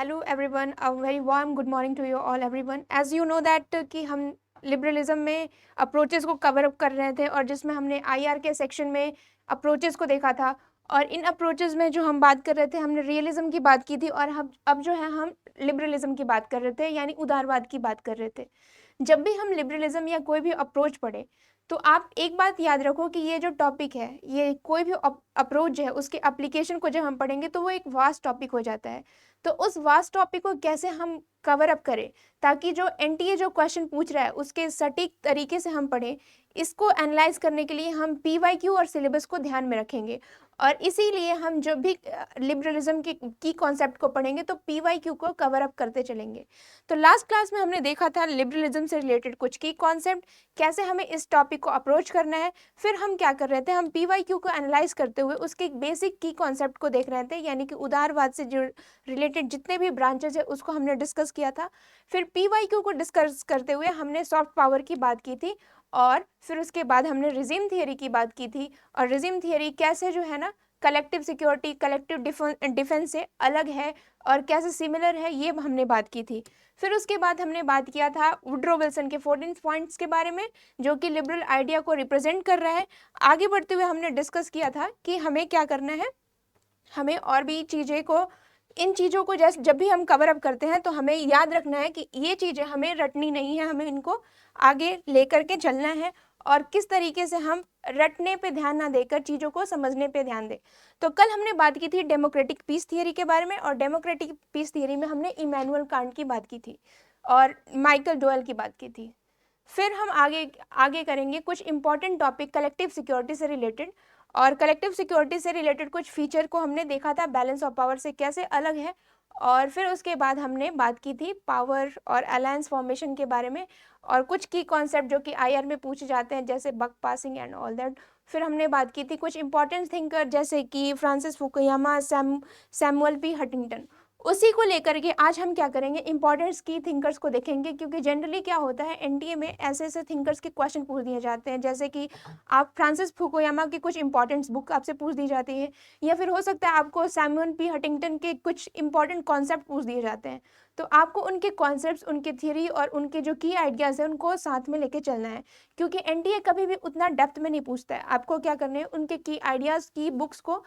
Hello everyone, a very warm good morning to you all everyone. As you know that कि हम liberalism में approaches को cover up कर रहे थे और जिसमें हमने आईआर के सेक्शन में अप्रोचेस को देखा था। और इन अप्रोचेस में जो हम बात कर रहे थे, हमने रियलिज्म की बात की थी और हम अब जो है हम लिबरलिज्म की बात कर रहे थे, यानी उदारवाद की बात कर रहे थे। जब भी हम लिबरलिज्म या कोई भी अप्रोच पढ़े तो आप एक बात याद रखो कि ये जो टॉपिक है, ये कोई भी अप्रोच है, उसके एप्लीकेशन को जब हम पढ़ेंगे तो वो एक वास्ट टॉपिक हो जाता है। तो उस वास्ट टॉपिक को कैसे हम कवर अप करें ताकि जो एनटीए जो क्वेश्चन पूछ रहा है उसके सटीक तरीके से हम पढ़ें, इसको एनालाइज करने के लिए हम पीवाईक्यू और सिलेबस को ध्यान में रखेंगे। और इसीलिए हम जब भी लिबरलिज्म के की कॉन्सेप्ट को पढ़ेंगे तो पीवाईक्यू को कवर अप करते चलेंगे। तो लास्ट क्लास में हमने देखा था लिबरलिज्म से रिलेटेड कुछ की कॉन्सेप्ट, कैसे हमें इस टॉपिक को अप्रोच करना है। फिर हम क्या कर रहे थे, हम पीवाईक्यू को एनालाइज करते हुए उसके बेसिक की कॉन्सेप्ट को देख रहे थे, यानी कि उदारवाद से जो रिलेटेड जितने भी ब्रांचेज है उसको हमने डिस्कस किया था। फिर पीवाईक्यू को डिस्कस करते हुए हमने सॉफ्ट पावर की बात की थी और फिर उसके बाद हमने रिजिम थियरी की बात की थी। और रिजिम थियरी कैसे जो है ना कलेक्टिव सिक्योरिटी, कलेक्टिव डिफेंस से अलग है और कैसे सिमिलर है, ये हमने बात की थी। फिर उसके बाद हमने बात किया था वुड्रो विल्सन के 14 पॉइंट्स के बारे में, जो कि लिबरल आइडिया को रिप्रेजेंट कर रहा है। आगे बढ़ते हुए हमने डिस्कस किया था कि हमें क्या करना है, हमें और भी चीज़ें को, इन चीज़ों को जैसे जब भी हम कवर अप करते हैं तो हमें याद रखना है कि ये चीज़ें हमें रटनी नहीं है, हमें इनको आगे लेकर के चलना है और किस तरीके से हम रटने पे ध्यान ना देकर चीज़ों को समझने पे ध्यान दें। तो कल हमने बात की थी डेमोक्रेटिक पीस थियरी के बारे में और डेमोक्रेटिक पीस थियरी में हमने इमैनुअल कांट की बात की थी और माइकल डोएल की बात की थी। फिर हम आगे आगे करेंगे कुछ इंपॉर्टेंट टॉपिक कलेक्टिव सिक्योरिटी से रिलेटेड, और कलेक्टिव सिक्योरिटी से रिलेटेड कुछ फीचर को हमने देखा था बैलेंस ऑफ पावर से कैसे अलग है। और फिर उसके बाद हमने बात की थी पावर और अलायंस फॉर्मेशन के बारे में और कुछ की कॉन्सेप्ट जो कि आईआर में पूछे जाते हैं, जैसे बक पासिंग एंड ऑल दैट। फिर हमने बात की थी कुछ इंपॉर्टेंट थिंकर जैसे कि Francis Fukuyama, Samuel P Huntington. उसी को लेकर के आज हम क्या करेंगे, इंपॉर्टेंट की थिंकर्स को देखेंगे, क्योंकि जनरली क्या होता है एनटीए में ऐसे ऐसे थिंकर्स के क्वेश्चन पूछ दिए जाते हैं, जैसे कि आप फ्रांसिस फुकुयामा की कुछ इंपॉर्टेंट बुक आपसे पूछ दी जाती है, या फिर हो सकता है आपको सैमुअल पी हंटिंगटन के कुछ इंपॉर्टेंट कॉन्सेप्ट पूछ दिए जाते हैं। तो आपको उनके कॉन्सेप्ट्स, उनकी थ्योरी और उनके जो की आइडियाज़ हैं उनको साथ में लेके चलना है, क्योंकि एनटीए कभी भी उतना डेप्थ में नहीं पूछता है। आपको क्या करना है, उनके की आइडियाज़ की बुक्स को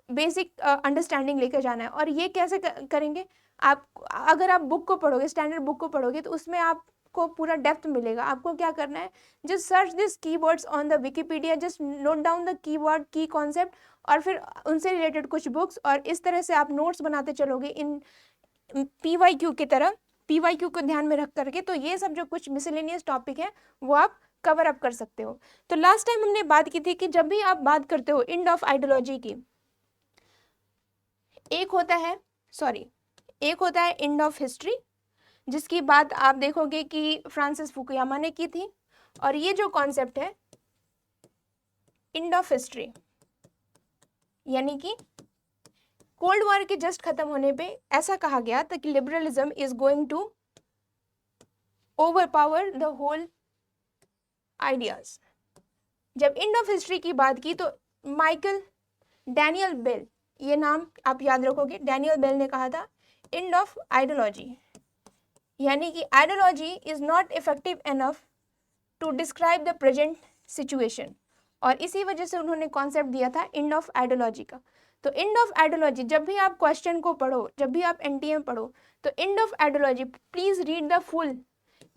बेसिक अंडरस्टैंडिंग लेकर जाना है। और ये कैसे करेंगे, आप अगर आप बुक को पढ़ोगे, स्टैंडर्ड बुक को पढ़ोगे, तो उसमें आपको पूरा डेप्थ मिलेगा। आपको क्या करना है, just search this keywords on the Wikipedia, just note down the keyword की कॉन्सेप्ट और फिर उनसे रिलेटेड कुछ बुक्स, और इस तरह से आप नोट्स बनाते चलोगे इन पीवाईक्यू की तरह, पीवाईक्यू को ध्यान में रख करके। तो ये सब जो कुछ मिसलेनियस टॉपिक है वो आप कवर अप कर सकते हो। तो लास्ट टाइम हमने बात की थी कि जब भी आप बात करते हो एंड ऑफ आइडियोलॉजी की, एक होता है एंड ऑफ हिस्ट्री, जिसकी बात आप देखोगे कि फ्रांसिस फुकुयामा ने की थी। और ये जो कॉन्सेप्ट है एंड ऑफ हिस्ट्री, यानी कि कोल्ड वॉर के जस्ट खत्म होने पे ऐसा कहा गया था कि liberalism is going to overpower the whole ideas. जब एंड ऑफ हिस्ट्री की बात की तो माइकल डैनियल बेल, ये नाम आप याद रखोगे, डैनियल बेल ने कहा था एंड ऑफ आइडियोलॉजी, यानी कि ideology is not effective enough to describe the present situation. और इसी वजह से उन्होंने कॉन्सेप्ट दिया था एंड ऑफ आइडियोलॉजी का। तो एंड ऑफ आइडियोलॉजी, जब भी आप क्वेश्चन को पढ़ो, जब भी आप एनटीए पढ़ो, तो end of ideology please read the full,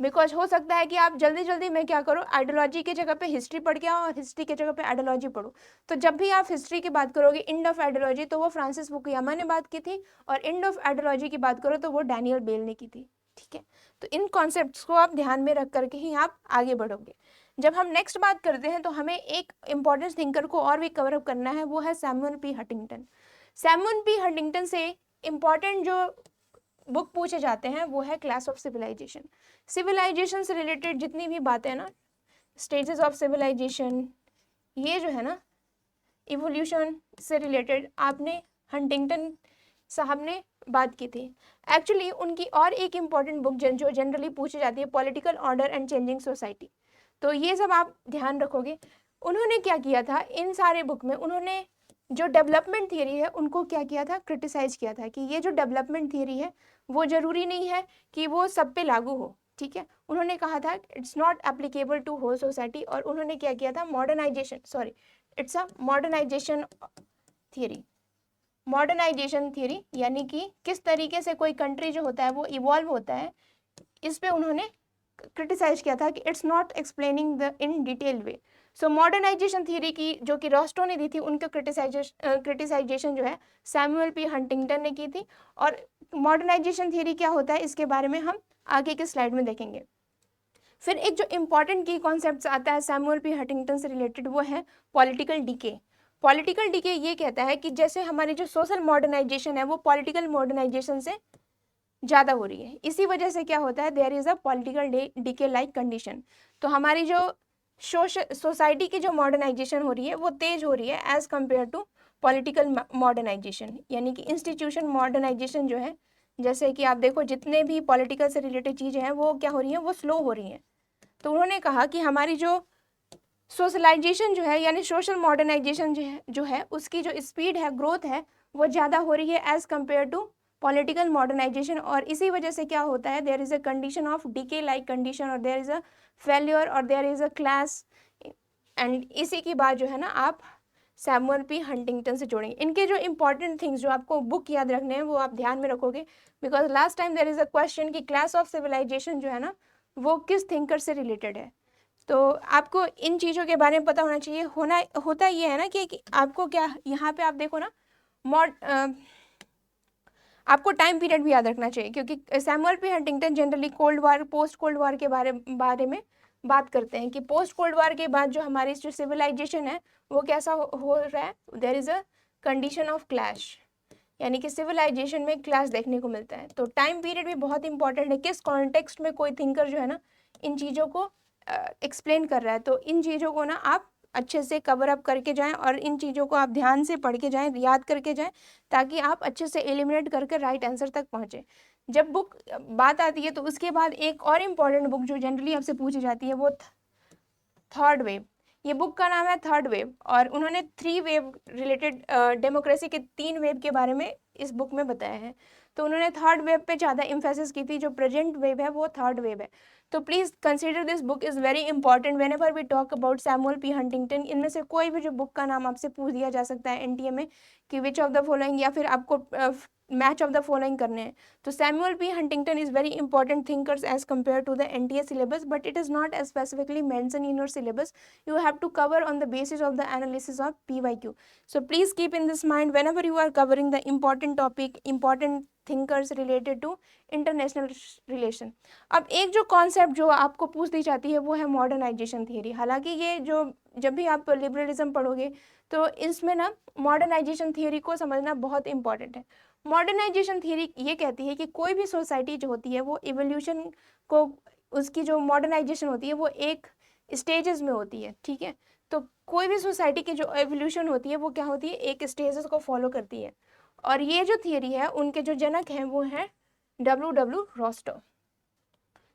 because हो सकता है कि आप जल्दी जल्दी में क्या करो, आइडियोलॉजी की जगह पे हिस्ट्री पढ़ के आओ और हिस्ट्री की जगह पे आइडियोलॉजी पढ़ो। तो जब भी आप हिस्ट्री की बात करोगे एंड ऑफ आइडियोलॉजी, तो वो फ्रांसिस फुकुयामा ने बात की थी, और एंड ऑफ आइडियोलॉजी की बात करो तो वो डैनियल बेल ने की थी। ठीक है, तो इन कॉन्सेप्ट्स को आप ध्यान में रख करके ही आप आगे बढ़ोगे। जब हम नेक्स्ट बात करते हैं तो हमें एक इंपॉर्टेंट थिंकर को और भी कवर अप करना है, वो है Samuel P Huntington. Samuel P Huntington से इंपॉर्टेंट जो बुक पूछे जाते हैं वो है क्लास ऑफ सिविलाइजेशन। सिविलाइजेशन से रिलेटेड जितनी भी बातें हैं ना, स्टेजेस ऑफ सिविलाइजेशन, ये जो है ना इवोल्यूशन से रिलेटेड, आपने हंटिंगटन साहब ने बात की थी। एक्चुअली उनकी और एक इम्पॉर्टेंट बुक जो जनरली पूछी जाती है, political order and changing society. तो ये सब आप ध्यान रखोगे। उन्होंने क्या किया था, इन सारे बुक में उन्होंने जो डेवलपमेंट थियरी है उनको क्या किया था, क्रिटिसाइज किया था कि ये जो डेवलपमेंट थियरी है वो ज़रूरी नहीं है कि वो सब पे लागू हो, ठीक है। उन्होंने कहा था it's not applicable to whole society, और उन्होंने क्या किया था, it's a modernization theory. Modernization theory यानी कि किस तरीके से कोई कंट्री जो होता है वो इवॉल्व होता है, इस पे उन्होंने क्रिटिसाइज किया था कि it's not explaining the in detail way. So modernization theory की जो कि रॉस्टो ने दी थी, उनका क्रिटिसाइजेशन जो है सैमुअल पी हंटिंगटन ने की थी। और मॉडर्नाइजेशन थियरी क्या होता है इसके बारे में हम आगे के स्लाइड में देखेंगे। फिर एक जो इम्पॉर्टेंट की कॉन्सेप्ट आता है सैमुअल पी हंटिंगटन से रिलेटेड, वो है पॉलिटिकल डीके। पॉलिटिकल डीके ये कहता है कि जैसे हमारी जो सोशल मॉडर्नाइजेशन है वो पॉलिटिकल मॉडर्नाइजेशन से ज़्यादा हो रही है, इसी वजह से क्या होता है, there is a political decay like condition. तो हमारी जो सोसाइटी की जो मॉडर्नाइजेशन हो रही है वो तेज हो रही है as compare to political modernization, यानी कि इंस्टीट्यूशन मॉडर्नाइजेशन जो है, जैसे कि आप देखो जितने भी पॉलिटिकल से रिलेटेड चीज़ें हैं वो क्या हो रही हैं, वो स्लो हो रही हैं। तो उन्होंने कहा कि हमारी जो सोशलाइजेशन जो है यानी सोशल मॉडर्नाइजेशन जो है उसकी जो स्पीड है, ग्रोथ है, वो ज़्यादा हो रही है as compare to political modernization. और इसी वजह से क्या होता है, there is a condition of decay like condition, और देयर इज़ अ फेल्योर, और there is a class. And इसी की बात जो है ना आप सैमुअल पी हंटिंगटन से जोड़ेंगे। इनके जो इंपॉर्टेंट थिंग्स जो आपको बुक याद रखने हैं वो आप ध्यान में रखोगे, because last time there is a question कि क्लास ऑफ सिविलाइजेशन जो है ना वो किस थिंकर से रिलेटेड है। तो आपको इन चीज़ों के बारे में पता होना चाहिए। होता ये है ना कि आपको क्या, यहाँ पे आप देखो ना, आपको टाइम पीरियड भी याद रखना चाहिए, क्योंकि Samuel P Huntington generally cold war, post cold war के बारे में बात करते हैं कि पोस्ट कोल्ड वार के बाद जो हमारी जो सिविलाइजेशन है वो कैसा हो रहा है, there is a condition of clash, यानी कि सिविलाइजेशन में क्लास देखने को मिलता है। तो टाइम पीरियड भी बहुत इंपॉर्टेंट है, किस कॉन्टेक्स्ट में कोई थिंकर जो है ना इन चीज़ों को एक्सप्लेन कर रहा है। तो इन चीज़ों को ना आप अच्छे से कवर अप करके जाएं, और इन चीज़ों को आप ध्यान से पढ़ के जाएं, याद करके जाएं, ताकि आप अच्छे से एलिमिनेट करके राइट आंसर तक पहुँचें। जब बुक बात आती है तो उसके बाद एक और इम्पॉर्टेंट बुक जो जनरली आपसे पूछी जाती है वो थर्ड वेव। ये बुक का नाम है थर्ड वेव, और उन्होंने 3 वेव रिलेटेड डेमोक्रेसी के 3 वेव के बारे में इस बुक में बताया है। तो उन्होंने थर्ड वेव पे ज़्यादा इम्फेसिस की थी, जो प्रेजेंट वेव है वो थर्ड वेव है। तो please consider this book is very important whenever we talk about Samuel P Huntington. इनमें से कोई भी जो बुक का नाम आपसे पूछ दिया जा सकता है एनटीए में कि विच ऑफ द फॉलोइंग, या फिर आपको मैच ऑफ द फॉलोइंग करने हैं, तो Samuel P Huntington is very important thinkers as compared to the NTA syllabus, but it is not as specifically mentioned in your syllabus. You have to cover on the basis of the analysis of PYQ. So please keep in this mind whenever you are covering the important topic, important thinkers related to international relation. अब एक जो concept जो आपको पूछ दी जाती है वो है मॉडर्नाइजेशन थियरी। हालांकि ये जो जब भी आप लिबरलिज्म पढ़ोगे तो इसमें ना मॉडर्नाइजेशन थियरी को समझना बहुत इंपॉर्टेंट है। मॉडर्नाइजेशन थियरी ये कहती है कि कोई भी सोसाइटी जो होती है वो इवोल्यूशन को, उसकी जो मॉडर्नाइजेशन होती है वो एक स्टेजेस में होती है, ठीक है। तो कोई भी सोसाइटी की जो एवोल्यूशन होती है वो क्या होती है, एक स्टेजेस को फॉलो करती है। और ये जो थियरी है उनके जो जनक हैं वो हैं डब्ल्यू रॉस्टो।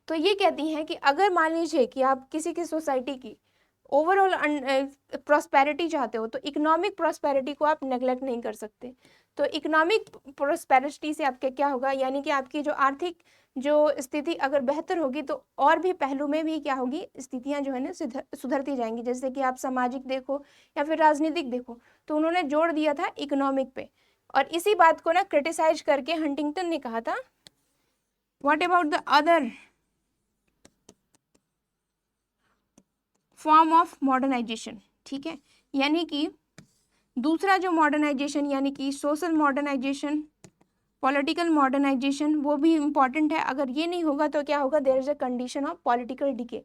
तो ये कहती हैं कि अगर मान लीजिए कि आप किसी की सोसाइटी की ओवरऑल प्रॉस्पेरिटी चाहते हो तो इकोनॉमिक प्रॉस्पेरिटी को आप नेग्लेक्ट नहीं कर सकते। तो इकोनॉमिक प्रॉस्पेरिटी से आपके क्या होगा, यानी कि आपकी जो आर्थिक जो स्थिति अगर बेहतर होगी तो और भी पहलू में भी क्या होगी, स्थितियां जो है ना सुधरती जाएंगी, जैसे कि आप सामाजिक देखो या फिर राजनीतिक देखो। तो उन्होंने जोड़ दिया था इकोनॉमिक पे, और इसी बात को ना क्रिटिसाइज करके हंटिंगटन ने कहा था what about the other form of modernization, ठीक है। यानी कि दूसरा जो मॉडर्नाइजेशन यानी कि सोशल मॉडर्नाइजेशन, पॉलिटिकल मॉडर्नाइजेशन, वो भी इम्पॉर्टेंट है। अगर ये नहीं होगा तो क्या होगा, there is a condition of political decay,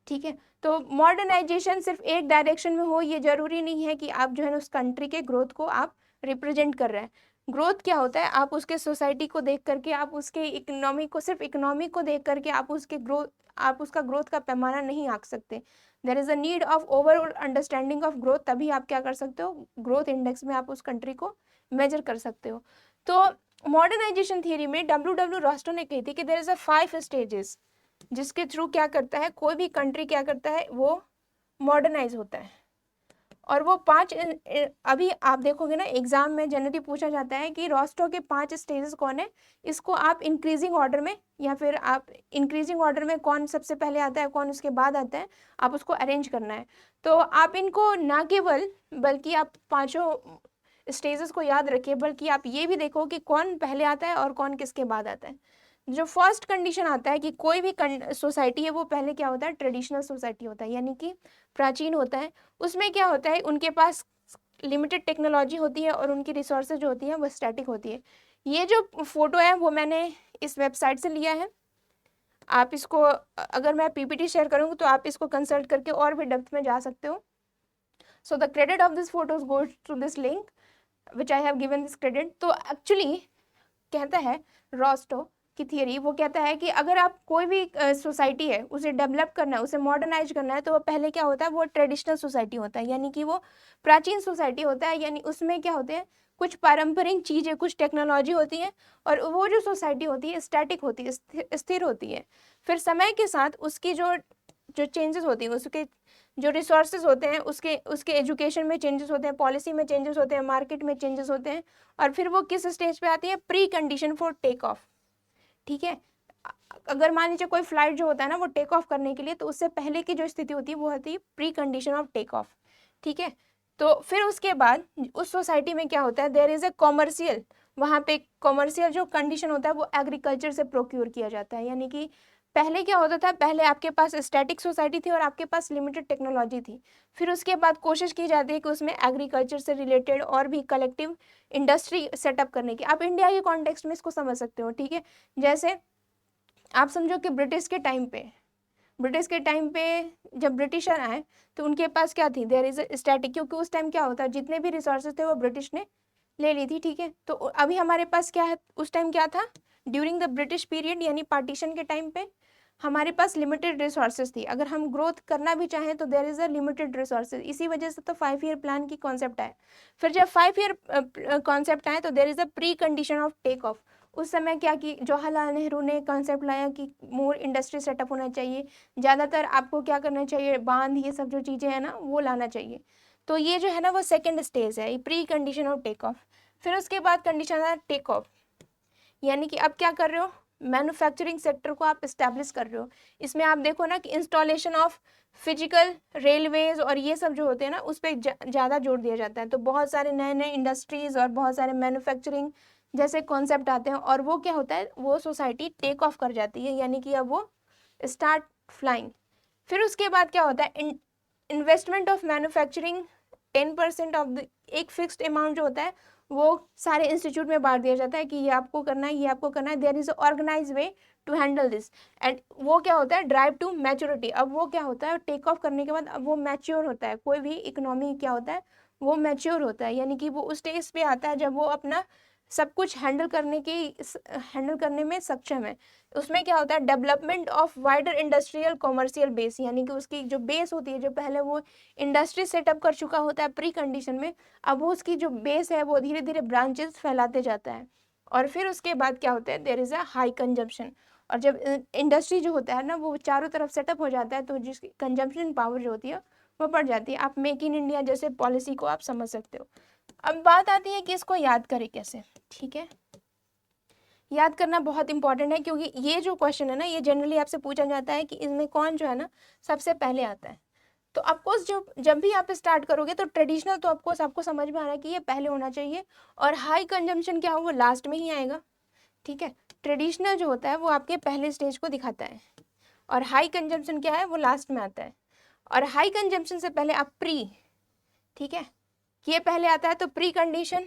ठीक है। तो मॉडर्नाइजेशन सिर्फ एक डायरेक्शन में हो ये जरूरी नहीं है कि आप जो है ना उस कंट्री के ग्रोथ को आप रिप्रेजेंट कर रहे हैं। ग्रोथ क्या होता है, आप उसके सोसाइटी को देख करके, आप उसके इकोनॉमी को, सिर्फ इकोनॉमी को देख करके आप उसके ग्रोथ, आप उसका ग्रोथ का पैमाना नहीं आंक सकते। There is a need of overall understanding of growth, तभी आप क्या कर सकते हो, ग्रोथ इंडेक्स में आप उस कंट्री को मेजर कर सकते हो। तो मॉडर्नाइजेशन थियरी में डब्ल्यू रॉस्टो ने कही थी कि देयर इज अ 5 स्टेजेस जिसके थ्रू क्या करता है, कोई भी कंट्री क्या करता है, वो मॉडर्नाइज होता है। और वो 5 अभी आप देखोगे ना एग्जाम में जनरली पूछा जाता है कि रोस्टो के 5 स्टेजेस कौन है, इसको आप इंक्रीजिंग ऑर्डर में या फिर आप इंक्रीजिंग ऑर्डर में कौन सबसे पहले आता है कौन उसके बाद आता है, आप उसको अरेंज करना है। तो आप इनको ना केवल बल्कि आप पाँचों स्टेजेस को याद रखिए, बल्कि आप ये भी देखो कि कौन पहले आता है और कौन किसके बाद आता है। जो फर्स्ट कंडीशन आता है कि कोई भी सोसाइटी है वो पहले क्या होता है, ट्रेडिशनल सोसाइटी होता है, यानी कि प्राचीन होता है। उसमें क्या होता है, उनके पास लिमिटेड टेक्नोलॉजी होती है और उनकी रिसोर्सेज जो होती हैं वो स्टैटिक होती है। ये जो फोटो है वो मैंने इस वेबसाइट से लिया है। आप इसको अगर मैं पीपीटी शेयर करूँगी तो आप इसको कंसल्ट करके और भी डेप्थ में जा सकते हो। So the credit of this photos goes to this link which I have given this credit. तो एक्चुअली कहता है रोस्टो की थियरी, वो कहता है कि अगर आप कोई भी सोसाइटी है उसे डेवलप करना है, उसे मॉडर्नाइज करना है, तो वो पहले क्या होता है, वो ट्रेडिशनल सोसाइटी होता है, यानी कि वो प्राचीन सोसाइटी होता है। यानी उसमें क्या होते हैं, कुछ पारंपरिक चीज़ें, कुछ टेक्नोलॉजी होती है और वो जो सोसाइटी होती है स्टैटिक होती है, स्थिर होती है। फिर समय के साथ उसकी जो जो चेंजेस होती हैं, उसके जो रिसोर्सेज होते हैं, उसके उसके एजुकेशन में चेंजेस होते हैं, पॉलिसी में चेंजेस होते हैं, मार्केट में चेंजेस होते हैं, और फिर वो किस स्टेज पे आती है, precondition for take off. ठीक है, अगर मान लीजिए कोई फ्लाइट जो होता है ना वो टेक ऑफ करने के लिए, तो उससे पहले की जो स्थिति होती है वो होती है precondition of take off. ठीक है, तो फिर उसके बाद उस सोसाइटी में क्या होता है, देयर इज ए कॉमर्शियल, वहाँ पे कॉमर्शियल जो कंडीशन होता है वो एग्रीकल्चर से प्रोक्योर किया जाता है। यानी कि पहले क्या होता था, पहले आपके पास स्टैटिक सोसाइटी थी और आपके पास लिमिटेड टेक्नोलॉजी थी। फिर उसके बाद कोशिश की जाती है कि उसमें एग्रीकल्चर से रिलेटेड और भी कलेक्टिव इंडस्ट्री सेटअप करने की। आप इंडिया के कॉन्टेक्स्ट में इसको समझ सकते हो। ठीक है, जैसे आप समझो कि ब्रिटिश के टाइम पे जब ब्रिटिशर आए तो उनके पास क्या थी, देयर इज स्टैटिक, क्योंकि उस टाइम क्या होता है, जितने भी रिसोर्सेज थे वो ब्रिटिश ने ले ली थी। ठीक है, तो अभी हमारे पास क्या है, उस टाइम क्या था, ड्यूरिंग द ब्रिटिश पीरियड यानी पार्टीशन के टाइम पे हमारे पास लिमिटेड रिसोर्सेज थी। अगर हम ग्रोथ करना भी चाहें तो there is a limited resources. इसी वजह से तो 5 ईयर प्लान की कॉन्सेप्ट आए। फिर जब 5 ईयर कॉन्सेप्ट आए तो there is a precondition of take off. उस समय क्या कि जवाहरलाल नेहरू ने कॉन्सेप्ट लाया कि मोर इंडस्ट्री सेटअप होना चाहिए, ज़्यादातर आपको क्या करना चाहिए, बांध, ये सब जो चीज़ें हैं ना वो लाना चाहिए। तो ये जो है ना वो सेकेंड स्टेज है, precondition of take off. फिर उसके बाद कंडीशन है टेक ऑफ, यानी कि अब क्या कर रहे हो, मैन्युफैक्चरिंग सेक्टर को आप इस्टेब्लिश कर रहे हो। इसमें आप देखो ना कि इंस्टॉलेशन ऑफ फिजिकल रेलवेज और ये सब जो होते हैं ना उस पर ज़्यादा जोर दिया जाता है। तो बहुत सारे नए नए इंडस्ट्रीज और बहुत सारे मैन्युफैक्चरिंग जैसे कॉन्सेप्ट आते हैं और वो क्या होता है, वो सोसाइटी टेक ऑफ कर जाती है, यानी कि अब वो स्टार्ट फ्लाइंग। फिर उसके बाद क्या होता है, investment of manufacturing 10% of the, एक फिक्स्ड अमाउंट जो होता है वो सारे इंस्टीट्यूट में बांट दिया जाता है कि ये आपको करना है, ये आपको करना है। There is organize way to handle this and वो क्या होता है, ड्राइव टू मैच्योरिटी। अब वो क्या होता है, टेक ऑफ करने के बाद अब वो मैच्योर होता है। कोई भी इकोनॉमी क्या होता है, वो मैच्योर होता है, यानी कि वो उस स्टेज पे आता है जब वो अपना सब कुछ हैंडल करने में सक्षम है। उसमें क्या होता है, development of wider industrial commercial base, यानी कि उसकी जो बेस होती है, जो पहले वो इंडस्ट्री सेटअप कर चुका होता है प्री कंडीशन में, अब वो उसकी जो बेस है वो धीरे धीरे ब्रांचेस फैलाते जाता है। और फिर उसके बाद क्या होता है, there is a high consumption. और जब इंडस्ट्री जो होता है ना वो चारों तरफ सेटअप हो जाता है तो जिसकी कंजम्पशन पावर जो होती है वो बढ़ जाती है। आप मेक इन इंडिया जैसे पॉलिसी को आप समझ सकते हो। अब बात आती है कि इसको याद करें कैसे। ठीक है, याद करना बहुत इंपॉर्टेंट है क्योंकि ये जो क्वेश्चन है ना ये जनरली आपसे पूछा जाता है कि इसमें कौन जो है ना सबसे पहले आता है। तो ऑफकोर्स जब भी आप स्टार्ट करोगे तो ट्रेडिशनल तो ऑफकोर्स आपको समझ में आ रहा है कि ये पहले होना चाहिए और हाई कंजम्पशन क्या हो वो लास्ट में ही आएगा। ठीक है, ट्रेडिशनल जो होता है वो आपके पहले स्टेज को दिखाता है और हाई कंजम्पशन क्या है वो लास्ट में आता है। और हाई कंजम्पशन से पहले आप प्री, ठीक है, ये पहले आता है तो प्री कंडीशन,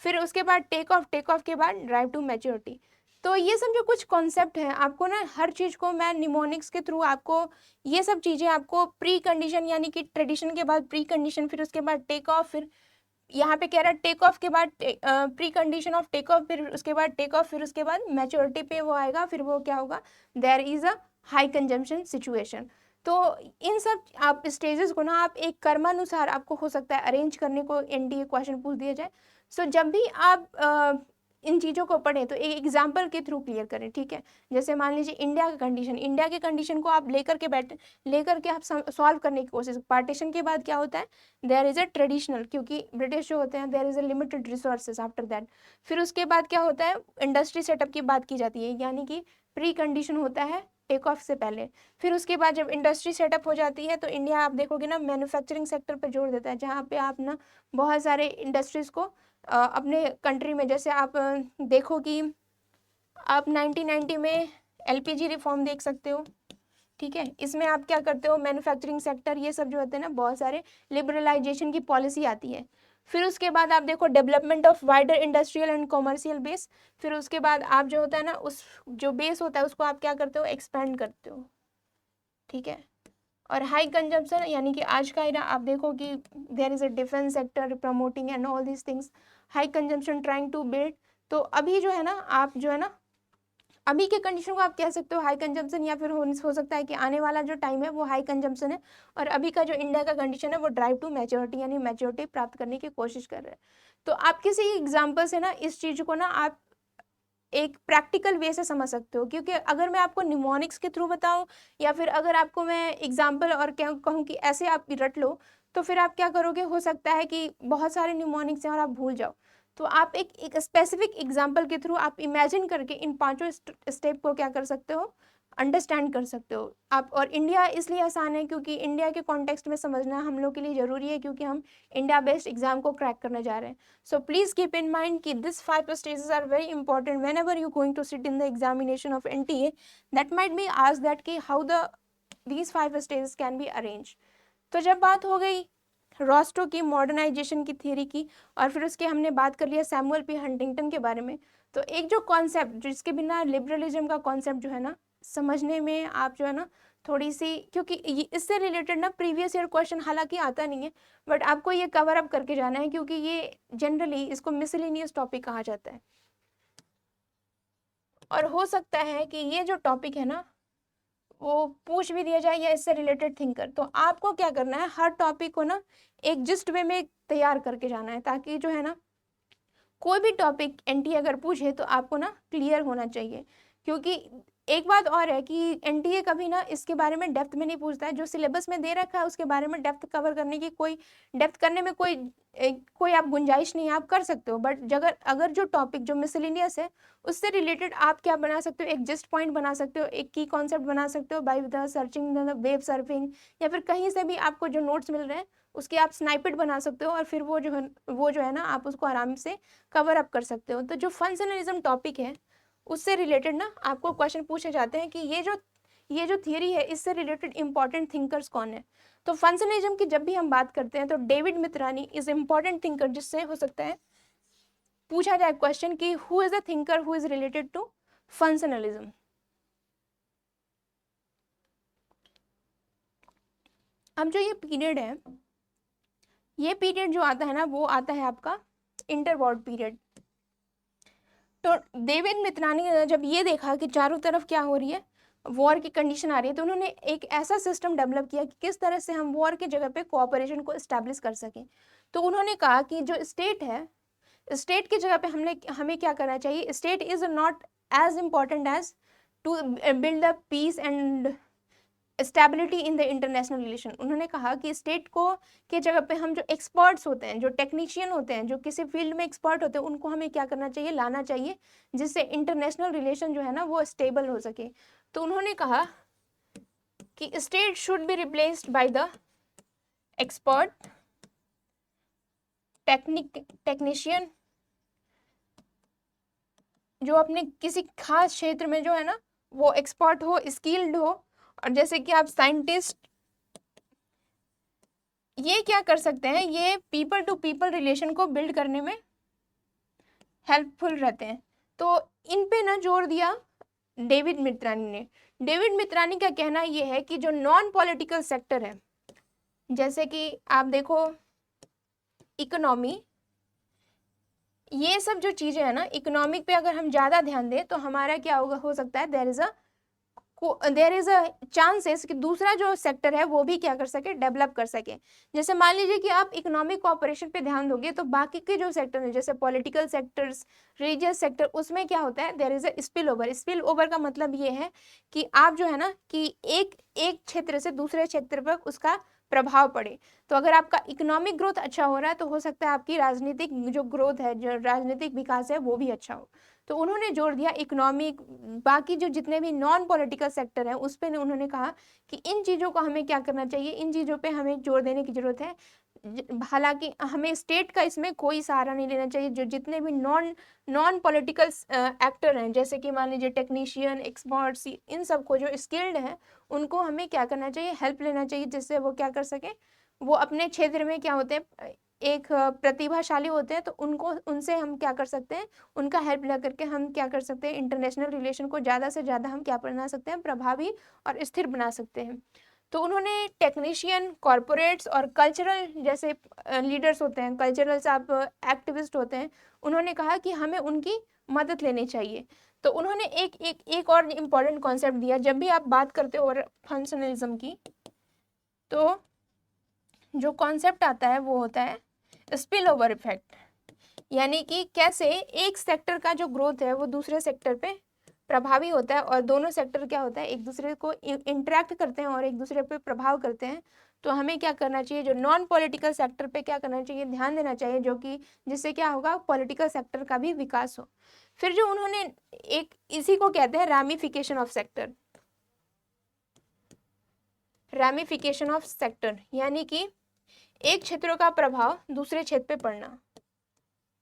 फिर उसके बाद टेक ऑफ के बाद ड्राइव टू मैच्योरिटी। तो ये सब जो कुछ कॉन्सेप्ट है आपको ना हर चीज़ को मैं निमोनिक्स के थ्रू आपको ये सब चीज़ें आपको प्री कंडीशन यानी कि ट्रेडिशन के बाद प्री कंडीशन, फिर उसके बाद टेक ऑफ, फिर यहाँ पे कह रहा है टेक ऑफ के बाद precondition of take off, फिर उसके बाद टेक ऑफ, फिर उसके बाद मैच्योरिटी पे वो आएगा, फिर वो क्या होगा, there is a high consumption situation. तो इन सब आप स्टेजेस को ना आप एक कर्मानुसार आपको हो सकता है अरेंज करने को एनडीए क्वेश्चन पूछ दिया जाए। सो जब भी आप इन चीज़ों को पढ़ें तो एक एग्जाम्पल के थ्रू क्लियर करें, ठीक है। जैसे मान लीजिए इंडिया का कंडीशन, इंडिया के कंडीशन को आप लेकर के आप सॉल्व करने की कोशिश। पार्टीशन के बाद क्या होता है, देयर इज़ अ ट्रेडिशनल, क्योंकि ब्रिटिश जो होते हैं there is a limited resources after that. फिर उसके बाद क्या होता है, इंडस्ट्री सेटअप की बात की जाती है, यानी कि प्री कंडीशन होता है टेक ऑफ से पहले। फिर उसके बाद जब इंडस्ट्री सेटअप हो जाती है तो इंडिया आप देखोगे ना मैन्युफैक्चरिंग सेक्टर पर जोर देता है, जहाँ पे आप ना बहुत सारे इंडस्ट्रीज़ को अपने कंट्री में, जैसे आप देखो कि आप 1990 में एलपीजी रिफॉर्म देख सकते हो, ठीक है। इसमें आप क्या करते हो, मैन्युफैक्चरिंग सेक्टर ये सब जो होते हैं ना, बहुत सारे लिबरलाइजेशन की पॉलिसी आती है। फिर उसके बाद आप देखो development of wider industrial and commercial base. फिर उसके बाद आप जो होता है ना, उस जो बेस होता है उसको आप क्या करते हो, एक्सपेंड करते हो, ठीक है। और हाई कंजम्पशन, यानी कि आज का एरा आप देखो कि there is a defence sector promoting and all these things, high consumption trying to build. तो अभी जो है ना, आप जो है ना, अभी के कंडीशन को आप कह सकते हो हाई कंजम्पशन, या फिर हो सकता है कि आने वाला जो टाइम है वो हाई कंजम्पशन है। और अभी का जो इंडिया का कंडीशन है वो ड्राइव टू मैच्योरिटी, यानी मैच्योरिटी प्राप्त करने की कोशिश कर रहे हैं। तो आप किसी एग्जाम्पल से ना इस चीज़ को ना आप एक प्रैक्टिकल वे से समझ सकते हो, क्योंकि अगर मैं आपको निमोनिक्स के थ्रू बताऊं, या फिर अगर आपको मैं एग्जाम्पल और क्या कहूँ कि ऐसे आप रट लो, तो फिर आप क्या करोगे, हो सकता है कि बहुत सारे निमोनिक्स हैं और आप भूल जाओ। तो आप एक स्पेसिफिक एग्जाम्पल के थ्रू आप इमेजिन करके इन पांचों स्टेप को क्या कर सकते हो, अंडरस्टैंड कर सकते हो आप। और इंडिया इसलिए आसान है क्योंकि इंडिया के कॉन्टेक्स्ट में समझना हम लोग के लिए ज़रूरी है, क्योंकि हम इंडिया बेस्ड एग्जाम को क्रैक करने जा रहे हैं। So please keep in mind कि this 5 stages are very important whenever you going to sit in the examination of NTA. That might be asked that कि how these 5 stages can be arranged. तो जब बात हो गई रॉस्टो की modernisation की theory की, और फिर उसके हमने बात कर लिया सैमुअल पी हंटिंगटन के बारे में, तो एक जो कॉन्सेप्ट जिसके बिना लिबरलिज्म का कॉन्सेप्ट जो है ना समझने में आप जो है ना थोड़ी सी, क्योंकि इससे रिलेटेड ना प्रीवियस ईयर क्वेश्चन हालांकि आता नहीं है, बट आपको ये कवर अप करके जाना है, क्योंकि ये जनरली इसको मिसलेनियस टॉपिक कहा जाता है। और हो सकता है कि ये जो टॉपिक है ना वो पूछ भी दिया जाए या इससे रिलेटेड थिंकर, तो आपको क्या करना है, हर टॉपिक को ना एक जिस्ट वे में तैयार करके जाना है, ताकि जो है ना कोई भी टॉपिक एनटीए अगर पूछे तो आपको ना क्लियर होना चाहिए। क्योंकि एक बात और है कि एनटीए कभी ना इसके बारे में डेप्थ में नहीं पूछता है, जो सिलेबस में दे रखा है उसके बारे में डेप्थ कवर करने की डेप्थ करने में कोई आप गुंजाइश नहीं, आप कर सकते हो। बट अगर जो टॉपिक जो मिसलिनियस है उससे रिलेटेड आप क्या बना सकते हो, एक जस्ट पॉइंट बना सकते हो, एक की कॉन्सेप्ट बना सकते हो by the searching the web surfing, या फिर कहीं से भी आपको जो नोट्स मिल रहे हैं उसके आप स्नाइपेट बना सकते हो, और फिर वो जो है ना आप उसको आराम से कवर अप कर सकते हो। तो जो फंक्शनलिज्म टॉपिक है उससे रिलेटेड ना आपको क्वेश्चन पूछे जाते हैं कि ये जो थियरी है इससे रिलेटेड इंपॉर्टेंट थिंकर्स कौन है। तो फंक्शनलिज्म की जब भी हम बात करते हैं तो David Mitrany is important thinker, जिससे हो सकता है पूछा जाए क्वेश्चन कि who is a thinker who is related to functionalism. अब जो ये पीरियड है, ये पीरियड जो आता है ना वो आता है आपका इंटरवॉर पीरियड। तो डेविड मित्रानी ने जब ये देखा कि चारों तरफ क्या हो रही है, वॉर की कंडीशन आ रही है, तो उन्होंने एक ऐसा सिस्टम डेवलप किया कि किस तरह से हम वॉर की जगह पे कोऑपरेशन को इस्टेब्लिश कर सकें। तो उन्होंने कहा कि जो स्टेट है, स्टेट की जगह पे हमें क्या करना चाहिए, state is not as important as to build a peace and stability in the international relation. उन्होंने कहा कि स्टेट को के जगह पे हम जो एक्सपर्ट्स होते हैं, जो टेक्नीशियन होते हैं, जो किसी फील्ड में एक्सपर्ट होते हैं, उनको हमें क्या करना चाहिए, लाना चाहिए, जिससे इंटरनेशनल रिलेशन जो है ना वो स्टेबल हो सके। तो उन्होंने कहा कि state should be replaced by the expert technician, जो अपने किसी खास क्षेत्र में जो है ना वो एक्सपर्ट हो, स्किल्ड हो। और जैसे कि आप साइंटिस्ट, ये क्या कर सकते हैं, ये पीपल टू पीपल रिलेशन को बिल्ड करने में हेल्पफुल रहते हैं। तो इन पे ना जोर दिया डेविड मित्रानी ने। डेविड मित्रानी का कहना ये है कि जो नॉन पॉलिटिकल सेक्टर है, जैसे कि आप देखो इकोनॉमी, ये सब जो चीज़ें हैं ना, इकोनॉमिक पे अगर हम ज़्यादा ध्यान दें तो हमारा क्या होगा, हो सकता है there is a there is a chances कि दूसरा जो सेक्टर है वो भी क्या कर सके, डेवलप कर सके। जैसे मान लीजिए कि आप इकोनॉमिक कोऑपरेशन पे ध्यान दोगे तो बाकी के जो सेक्टर है जैसे पॉलिटिकल सेक्टर्स, रिलीजियस सेक्टर, उसमें क्या होता है, there is a spill over. Spill over का मतलब ये है कि आप जो है ना कि एक एक क्षेत्र से दूसरे क्षेत्र पर उसका प्रभाव पड़े। तो अगर आपका इकोनॉमिक ग्रोथ अच्छा हो रहा है तो हो सकता है आपकी राजनीतिक जो ग्रोथ है, जो राजनीतिक विकास है वो भी अच्छा हो। तो उन्होंने जोर दिया इकोनॉमिक, बाकी जो जितने भी नॉन पॉलिटिकल सेक्टर हैं उस पे उन्होंने कहा कि इन चीज़ों को हमें क्या करना चाहिए, इन चीज़ों पे हमें जोर देने की ज़रूरत है। हालांकि हमें स्टेट का इसमें कोई सहारा नहीं लेना चाहिए। जो जितने भी नॉन नॉन पॉलिटिकल एक्टर हैं, जैसे कि मान लीजिए टेक्नीशियन, एक्सपर्ट्स, इन सबको जो स्किल्ड हैं उनको हमें क्या करना चाहिए, हेल्प लेना चाहिए, जिससे वो क्या कर सके, वो अपने क्षेत्र में क्या होते हैं, एक प्रतिभाशाली होते हैं, तो उनको उनसे हम क्या कर सकते हैं, उनका हेल्प लेकर के हम क्या कर सकते हैं, इंटरनेशनल रिलेशन को ज़्यादा से ज़्यादा हम क्या बना सकते हैं, प्रभावी और स्थिर बना सकते हैं। तो उन्होंने टेक्नीशियन, कॉरपोरेट्स और कल्चरल जैसे लीडर्स होते हैं, कल्चरल आप एक्टिविस्ट होते हैं, उन्होंने कहा कि हमें उनकी मदद लेनी चाहिए। तो उन्होंने एक और इम्पॉर्टेंट कॉन्सेप्ट दिया। जब भी आप बात करते हो फंक्शनलिज्म की, तो जो कॉन्सेप्ट आता है वो होता है स्पिल ओवर इफेक्ट, यानी कि कैसे एक सेक्टर का जो ग्रोथ है वो दूसरे सेक्टर पे प्रभावी होता है, और दोनों सेक्टर क्या होता है, एक दूसरे को इंटरेक्ट करते हैं और एक दूसरे पे प्रभाव करते हैं। तो हमें क्या करना चाहिए, जो नॉन पॉलिटिकल सेक्टर पे क्या करना चाहिए, ध्यान देना चाहिए, जो कि जिससे क्या होगा, पॉलिटिकल सेक्टर का भी विकास हो। फिर जो उन्होंने एक, इसी को कहते हैं ramification of sector, ramification of sector, यानी कि एक क्षेत्र का प्रभाव दूसरे क्षेत्र पे पड़ना।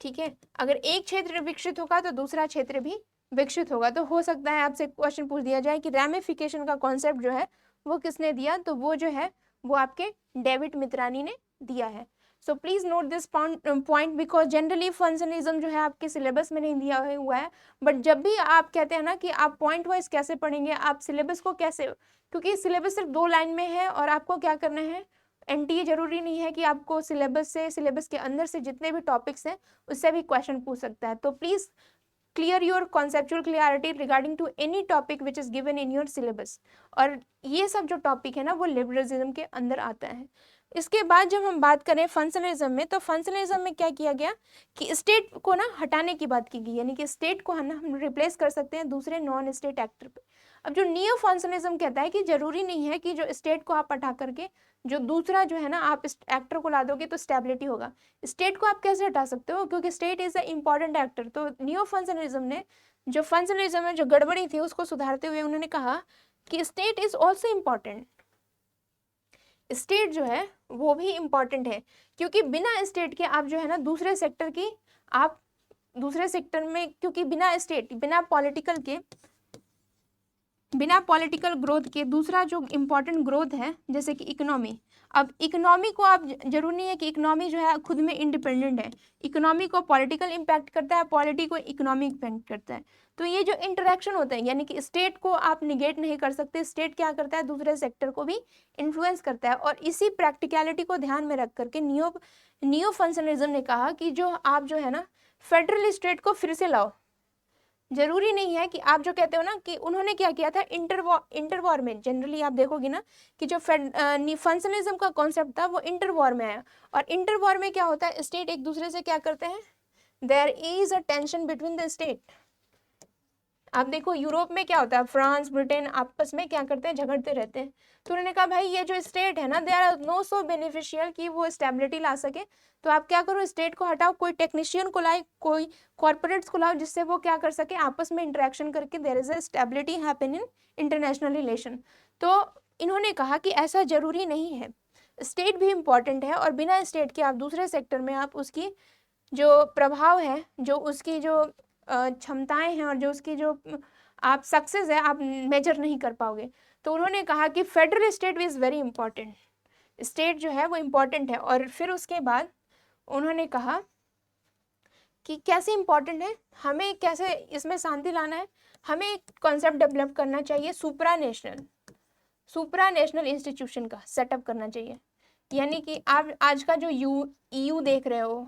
ठीक है, अगर एक क्षेत्र विकसित होगा तो दूसरा क्षेत्र भी विकसित होगा। तो हो सकता है आपसे क्वेश्चन पूछ दिया जाए कि रैमिफिकेशन का कॉन्सेप्ट जो है वो किसने दिया, तो वो जो है वो आपके डेविड मित्रानी ने दिया है। So please note this point, because generally functionalism जो है आपके सिलेबस में नहीं दिया हुआ है, बट जब भी आप कहते हैं ना कि आप पॉइंट वाइज कैसे पढ़ेंगे, आप सिलेबस को कैसे, क्योंकि सिलेबस सिर्फ 2 लाइन में है और आपको क्या करना है, एनटीए जरूरी नहीं है कि आपको सिलेबस से, सिलेबस के अंदर से जितने भी टॉपिक्स हैं उससे भी क्वेश्चन पूछ सकता है। तो please clear your conceptual clarity regarding to any topic which is given in your syllabus. और ये सब जो टॉपिक है ना वो लिबरलिज्म के अंदर आता है। इसके बाद जब हम बात करें फंक्शनलिज्म में, तो फंक्शनलिज्म में क्या किया गया कि स्टेट को ना हटाने की बात की गई, यानी कि स्टेट को हम रिप्लेस कर सकते हैं दूसरे नॉन स्टेट एक्टर पे। अब जो नियो फंक्शनलिज्म कहता है कि जरूरी नहीं है कि जो स्टेट को आप हटा करके जो दूसरा जो है ना आप इस एक्टर को ला दोगे तो स्टेबिलिटी होगा। स्टेट को आप कैसे हटा सकते हो, क्योंकि state is a important actor. तो नियो फंक्शनलिज्म ने जो फंक्शनलिज्म में जो गड़बड़ी थी उसको सुधारते हुए उन्होंने कहा कि state is also important, state जो है वो भी इम्पॉर्टेंट है, क्योंकि बिना स्टेट के आप जो है ना दूसरे सेक्टर की, आप दूसरे सेक्टर में, क्योंकि बिना स्टेट, बिना पॉलिटिकल ग्रोथ के दूसरा जो इम्पोर्टेंट ग्रोथ है जैसे कि इकोनॉमी। अब इकोनॉमी को आप, जरूरी नहीं है कि इकोनॉमी जो है खुद में इंडिपेंडेंट है, इकोनॉमी को पॉलिटिकल इम्पैक्ट करता है, पॉलिटी को इकोनॉमिक इम्पैक्ट करता है। तो ये जो इंटरेक्शन होता है, यानी कि स्टेट को आप निगेट नहीं कर सकते, स्टेट क्या करता है, दूसरे सेक्टर को भी इन्फ्लुएंस करता है। और इसी प्रैक्टिकलिटी को ध्यान में रख करके नियो फंक्शनलिज्म ने कहा कि जो आप जो है ना फेडरल स्टेट को फिर से लाओ। जरूरी नहीं है कि आप जो कहते हो ना कि उन्होंने क्या किया था, इंटरवॉर में, जनरली आप देखोगे ना कि जो फंक्शनलिज्म का कॉन्सेप्ट था वो इंटरवॉर में आया। और इंटरवॉर में क्या होता है, स्टेट एक दूसरे से क्या करते हैं, there is a tension between the state. आप देखो यूरोप में क्या होता है, फ्रांस, ब्रिटेन आपस में क्या करते हैं, झगड़ते रहते हैं। तो उन्होंने कहा भाई ये जो स्टेट है ना, they are no so beneficial कि वो स्टेबिलिटी ला सके, तो आप क्या करो, स्टेट को हटाओ, कोई टेक्नीशियन को लाए, कोई कॉर्पोरेट्स को लाओ, जिससे वो क्या कर सके, आपस में इंटरेक्शन करके there is a stability happen in international relation. तो इन्होंने कहा कि ऐसा जरूरी नहीं है, स्टेट भी इम्पॉर्टेंट है, और बिना स्टेट के आप दूसरे सेक्टर में आप उसकी जो प्रभाव है, जो उसकी जो क्षमताएं हैं और जो उसकी जो आप सक्सेस है आप मेजर नहीं कर पाओगे। तो उन्होंने कहा कि federal state is very important, state जो है वो इम्पॉर्टेंट है। और फिर उसके बाद उन्होंने कहा कि कैसे इम्पॉर्टेंट है, हमें कैसे इसमें शांति लाना है, हमें एक कॉन्सेप्ट डेवलप करना चाहिए, सुप्रा नेशनल इंस्टीट्यूशन का सेटअप करना चाहिए। यानी कि आप आज का जो ईयू देख रहे हो,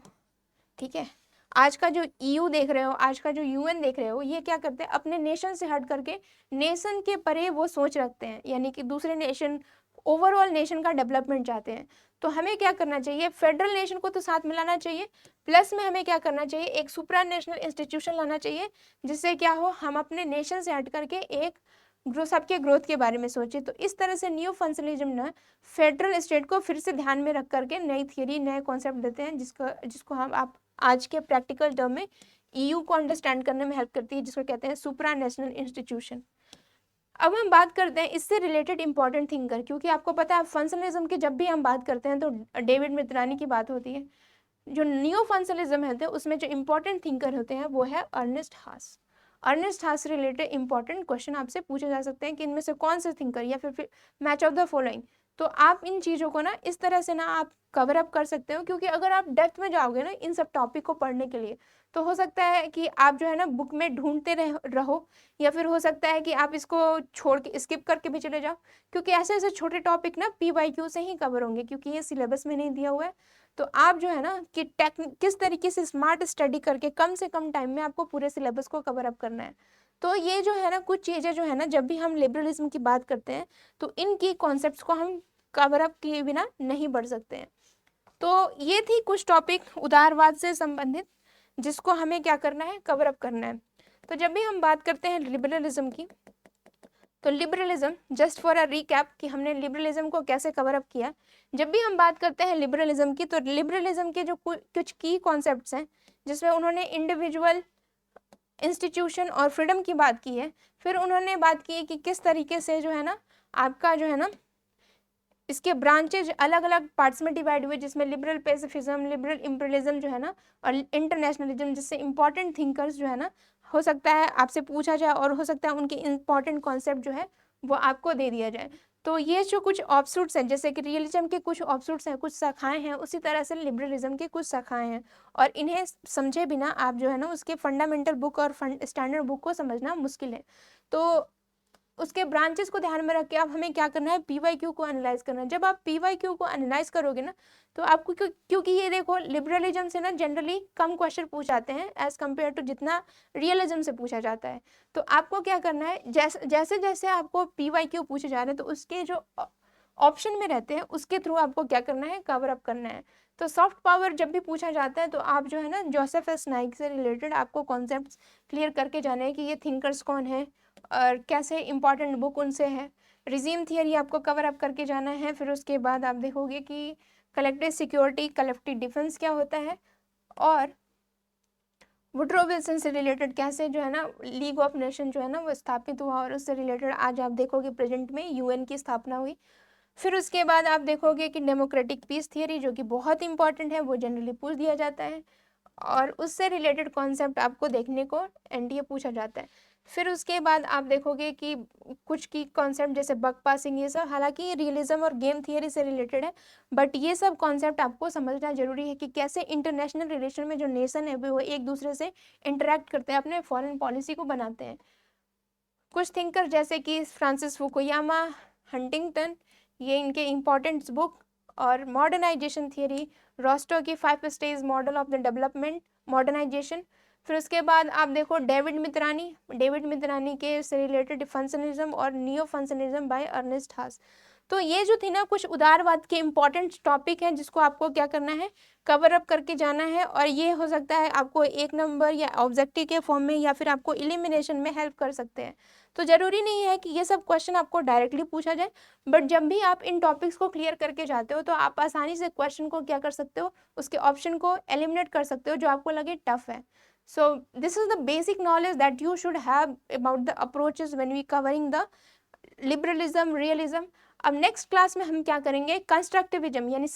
ठीक है, आज का जो EU देख रहे हो, आज का जो UN देख रहे हो, ये क्या करते हैं, अपने नेशन से हट करके नेशन के परे वो सोच रखते हैं, यानी कि दूसरे नेशन, ओवरऑल नेशन का डेवलपमेंट चाहते हैं। तो हमें क्या करना चाहिए, फेडरल नेशन को तो साथ मिलाना चाहिए, प्लस में हमें क्या करना चाहिए, एक सुप्रा नेशनल इंस्टीट्यूशन लाना चाहिए, जिससे क्या हो, हम अपने नेशन से हट करके एक सबके ग्रोथ के बारे में सोचे। तो इस तरह से न्यू फंक्शनलिज्म ने फेडरल स्टेट को फिर से ध्यान में रख करके नई थियरी, नए कॉन्सेप्ट देते हैं, जिसको हम आप आज के प्रैक्टिकल टर्म में EU को अंडरस्टैंड करने में हेल्प करती है, जिसको कहते हैं सुप्रा नेशनल इंस्टीट्यूशन। अब हम बात करते हैं इससे रिलेटेड इंपॉर्टेंट थिंकर, क्योंकि आपको पता है फंक्शनलिज्म की जब भी हम बात करते हैं तो डेविड मित्रानी की बात होती है। जो नियो फंक्शनलिज्म है उसमें जो इंपॉर्टेंट थिंकर होते हैं वो है अर्नेस्ट हास। अर्नेस्ट हास से रिलेटेड इंपॉर्टेंट क्वेश्चन आपसे पूछे जा सकते हैं कि इनमें से कौन से थिंकर, या फिर मैच ऑफ द फॉलोइंग। तो आप इन चीज़ों को ना इस तरह से ना आप कवर अप कर सकते हो, क्योंकि अगर आप डेप्थ में जाओगे ना इन सब टॉपिक को पढ़ने के लिए, तो हो सकता है कि आप जो है ना बुक में ढूंढते रहो, या फिर हो सकता है कि आप इसको छोड़ के स्किप करके भी चले जाओ, क्योंकि ऐसे ऐसे छोटे टॉपिक ना PYQ से ही कवर होंगे, क्योंकि ये सिलेबस में नहीं दिया हुआ है। तो आप जो है ना कि किस तरीके से स्मार्ट स्टडी करके कम से कम टाइम में आपको पूरे सिलेबस को कवर अप करना है। तो ये जो है ना कुछ चीज़ें जो है ना, जब भी हम लिबरलिज्म की बात करते हैं तो इनकी कॉन्सेप्ट्स को हम कवर अप किए बिना नहीं बढ़ सकते हैं। तो ये थी कुछ टॉपिक उदारवाद से संबंधित, जिसको हमें क्या करना है, कवर अप करना है। तो जब भी हम बात करते हैं लिबरलिज्म की, तो liberalism, just for a recap कि हमने लिबरलिज्म को कैसे कवर अप किया। जब भी हम बात करते हैं लिबरलिज्म की, तो लिबरलिज्म के जो कुछ की कॉन्सेप्ट्स हैं, जिसमें उन्होंने इंडिविजुअल, इंस्टीट्यूशन और फ्रीडम की बात की है। फिर उन्होंने बात की है कि किस तरीके से जो है ना आपका जो है ना इसके ब्रांचेज अलग अलग पार्ट्स में डिवाइड हुए, जिसमें लिबरल पैसिफिज्म, लिबरल इंपीरियलिज्म जो है ना, और इंटरनेशनलिज्म, जिससे इंपॉर्टेंट थिंकर्स जो है ना, हो सकता है आपसे पूछा जाए और हो सकता है उनके इंपॉर्टेंट कॉन्सेप्ट जो है वो आपको दे दिया जाए। तो ये जो कुछ ऑफशूट्स हैं, जैसे कि रियलिज्म के कुछ ऑफशूट्स हैं, कुछ शाखाएं हैं, उसी तरह से लिबरलिज्म की कुछ शाखाएं हैं, और इन्हें समझे बिना आप जो है ना उसके फंडामेंटल बुक और स्टैंडर्ड बुक को समझना मुश्किल है। तो उसके ब्रांचेस को ध्यान में रख के आप हमें क्या करना है, PYQ को एनालाइज करना है। जब आप PYQ को एनालाइज करोगे ना, तो आपको क्योंकि ये देखो लिबरलिज्म से ना जनरली कम क्वेश्चन पूछ जाते हैं एज कम्पेयर टू जितना रियलिज्म से पूछा जाता है। तो आपको क्या करना है, जैसे जैसे आपको PYQ पूछे जा रहे हैं, तो उसके जो ऑप्शन में रहते हैं उसके थ्रू आपको क्या करना है, कवर अप करना है। तो सॉफ्ट पावर जब भी पूछा जाता है, तो आप जो है ना जोसेफ एस नाइक से रिलेटेड आपको कॉन्सेप्ट्स क्लियर करके जाने हैं कि ये थिंकर्स कौन है और कैसे इंपॉर्टेंट बुक उनसे है। रिजीम थियरी आपको कवर अप करके जाना है। फिर उसके बाद आप देखोगे कि कलेक्टिव सिक्योरिटी, कलेक्टिव डिफेंस क्या होता है, और वुड्रो विल्सन से रिलेटेड कैसे जो है ना लीग ऑफ नेशन जो है ना वो स्थापित हुआ, और उससे रिलेटेड आज आप देखोगे प्रेजेंट में UN की स्थापना हुई। फिर उसके बाद आप देखोगे कि डेमोक्रेटिक पीस थियरी, जो कि बहुत इंपॉर्टेंट है, वो जनरली पूछ दिया जाता है, और उससे रिलेटेड कॉन्सेप्ट आपको देखने को NDA पूछा जाता है। फिर उसके बाद आप देखोगे कि कुछ की कॉन्सेप्ट जैसे बग पासिंग, ये सब हालांकि रियलिज्म और गेम थियरी से रिलेटेड है, बट ये सब कॉन्सेप्ट आपको समझना जरूरी है कि कैसे इंटरनेशनल रिलेशन में जो नेशन है वो एक दूसरे से इंटरेक्ट करते हैं, अपने फॉरेन पॉलिसी को बनाते हैं। कुछ थिंकर जैसे कि फ्रांसिस फुकुयामा, हंटिंगटन, ये इनके इम्पॉर्टेंट बुक, और मॉडर्नाइजेशन थियरी, रॉस्टो की 5 stage model of the development modernization. फिर उसके बाद आप देखो डेविड मित्रानी के से रिलेटेड फंक्शनलिज्म और neo functionalism by Ernest Haas. तो ये जो थी ना कुछ उदारवाद के इंपॉर्टेंट टॉपिक हैं, जिसको आपको क्या करना है, कवर अप करके जाना है, और ये हो सकता है आपको 1 नंबर या ऑब्जेक्टिव के फॉर्म में, या फिर आपको एलिमिनेशन में हेल्प कर सकते हैं। तो जरूरी नहीं है कि ये सब क्वेश्चन आपको डायरेक्टली पूछा जाए, बट जब भी आप इन टॉपिक्स को क्लियर करके जाते हो, तो आप आसानी से क्वेश्चन को क्या कर सकते हो, उसके ऑप्शन को एलिमिनेट कर सकते हो जो आपको लगे टफ है। So this is the basic knowledge that you should have about the approaches when we covering the liberalism, realism. अब नेक्स्ट क्लास में हम क्या करेंगे, कंस्ट्रक्टिविज्म यानी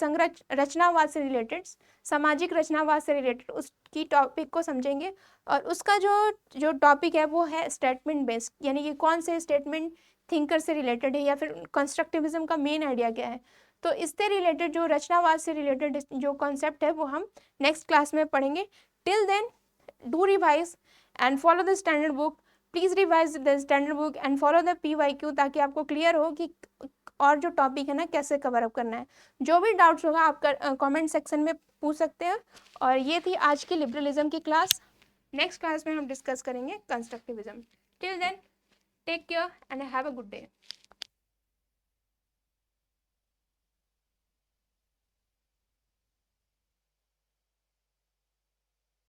रचनावाद से रिलेटेड, सामाजिक रचनावाद से रिलेटेड उसकी टॉपिक को समझेंगे, और उसका जो टॉपिक है वो है स्टेटमेंट बेस्ड, यानी कि कौन से स्टेटमेंट थिंकर से रिलेटेड है, या फिर कंस्ट्रक्टिविज्म का मेन आइडिया क्या है। तो इससे रिलेटेड जो रचनावाद से रिलेटेड जो कॉन्सेप्ट है वो हम नेक्स्ट क्लास में पढ़ेंगे। Till then do revise and follow the standard book. Please revise the standard book and follow the PYQ, ताकि आपको क्लियर हो कि और जो टॉपिक है ना कैसे कवर अप करना है। जो भी डाउट्स होगा आप कमेंट सेक्शन में पूछ सकते हैं। और ये थी आज की लिबरलिज्म की क्लास। नेक्स्ट क्लास में हम डिस्कस करेंगे constructivism. Till then take care and have a good day.